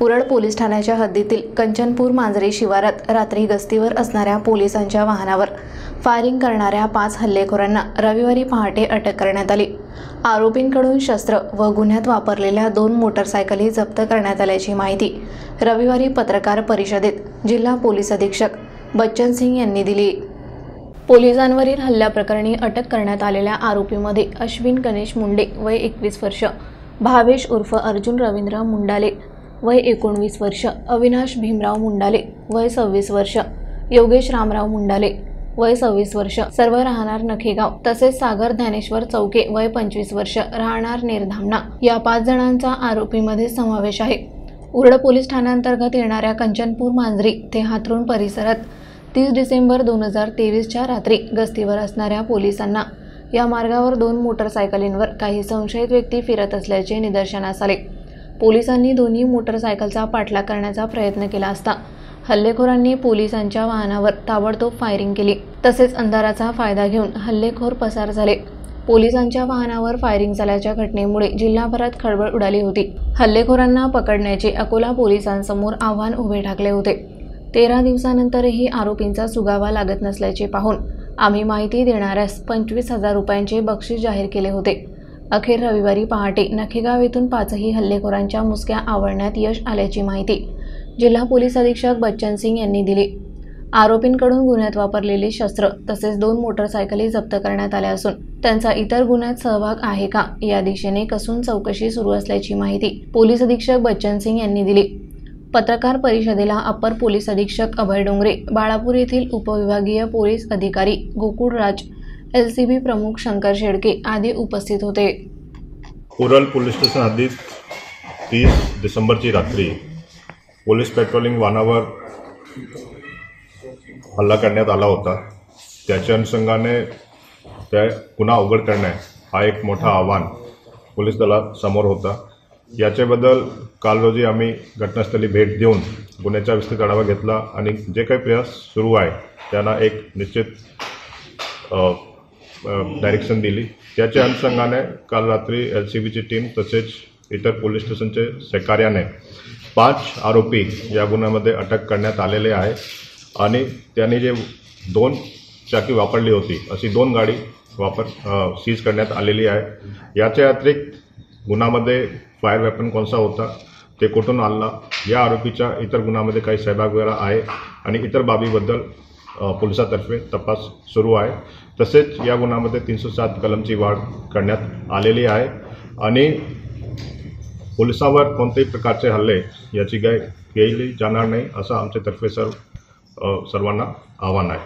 उरळ police ठाण्याच्या हद्दीतील कंचनपूर मांजरी शिवारात रात्री गस्तीवर असणाऱ्या पोलिसांच्या वाहनावर फायरिंग करणाऱ्या 5 हल्लेखोरांना रविवारी पहाटे अटक करण्यात आली। आरोपींकडून शस्त्र व गुन्ह्यात वापरलेल्या 2 मोटरसायकली जप्त करण्यात आल्याची माहिती रविवारी पत्रकार परिषदेत जिल्हा पोलीस अधीक्षक बच्चन सिंग यांनी दिली। पोलिसांवरील हल्ल्याप्रकरणी अटक करण्यात आलेल्या आरोपींमध्ये अश्विन गणेश मुंडे वय 21 वर्ष, भावेश उर्फ अर्जुन रवींद्र मुंडाले वय 19 वर्ष, अविनाश भीमराव मुंडाले वय 26 वर्ष, योगेश रामराव मुंडाले वय 26 वर्ष, सर्व राहणार नखेगाव, तसेच सागर ज्ञानेश्वर चौके वय 25 वर्ष, राहणार नेरधामणा या 5 जणांचा आरोपींमध्ये समावेश आहे। उरळ पोलीस ठाण्याअंतर्गत येणाऱ्या कंचनपूर मांजरी ते हातरुण परिसरात 30 डिसेंबर 2023च्या रात्री गस्तीवर असणाऱ्या पोलिसांना या मार्गावर 2 मोटरसायकलींवर काही संशयित व्यक्ती फिरत असल्याचे निदर्शनास आले। पोलिसांनी दोन्ही मोटरसायकलचा पाठलाग करण्याचा प्रयत्न केला असता हल्लेखोरांनी पोलिसांच्या वाहनावर ताबडतोब फायरिंग केली। तसेच अंधाराचा फायदा घेऊन हल्लेखोर पसार झाले। पोलिसांच्या वाहनावर फायरिंग झाल्याच्या घटनेमुळे जिल्हाभरात खळबळ उडाली होती। हल्लेखोरांना पकडण्याचे अकोला पोलिसांसमोर आव्हान उभे ठाकले होते। 13 दिवसानंतरही आरोपींचा सुगावा लागत नसल्याचे पाहून आम्ही माहिती देणाऱ्यास 25,000 रुपयांचे बक्षीस जाहीर केले होते। अखेर रविवारी पहाटे नखेगाव येथून 5ही हल्लेखोरांच्या मुसक्या आवळण्यात यश आल्याची माहिती जिल्हा पोलीस अधीक्षक बच्चन सिंग यांनी दिली। आरोपींकडून गुन्ह्यात वापरलेली शस्त्र तसेच 2 मोटरसायकली जप्त करण्यात आल्या असून त्यांचा इतर गुन्ह्यात सहभाग आहे का या दिशेने कसून चौकशी सुरू असल्याची माहिती पोलीस अधीक्षक बच्चन सिंग यांनी दिली। पत्रकार परिषदेला अपर पोलीस अधीक्षक अभय डोंगरे, बाळापूर येथील उपविभागीय पोलीस अधिकारी गोकुळ राज, LCB प्रमुख शंकर शेडके आदी उपस्थित होते। उरळ पोलीस स्टेशन हद्दीत 30 डिसेंबरची रात्री पोलीस पेट्रोलिंग वाहनावर हल्ला करण्यात आला होता। त्याच्या अनुषंगाने त्या गुन्हा उघड करणे हा एक मोठा आव्हान पोलीस दलासमोर होता। याच्याबद्दल काल रोजी आम्ही घटनास्थळी भेट देऊन गुन्ह्याचा विस्तृत आढावा घेतला आणि जे काही प्रयास सुरू आहे त्यांना एक निश्चित डायरेक्शन दिली। त्याच्या अनुषंगाने काल रात्री LCBची टीम तसेच इतर पोलीस स्टेशनचे सहकार्याने 5 आरोपी या गुन्ह्यामध्ये अटक करण्यात आलेले आहे आणि त्यांनी जे 2 चाकी वापरली होती अशी 2 गाडी सीज करण्यात आलेली आहे। याच्या अतिरिक्त गुन्ह्यामध्ये फायर वेपन कोणता होता, ते कुठून आला, या आरोपीच्या इतर गुन्ह्यामध्ये काही सहभाग वगैरे आहे आणि इतर बाबीबद्दल पोलिसांतर्फे तपास सुरू आहे। तसेच या गुन्ह्यामध्ये 307 कलमची वाढ करण्यात आलेली आहे आणि पोलिसांवर कोणत्याही प्रकारचे हल्ले याची केली जाणार नाही असं आमच्यातर्फे सर्वांना आव्हान आहे।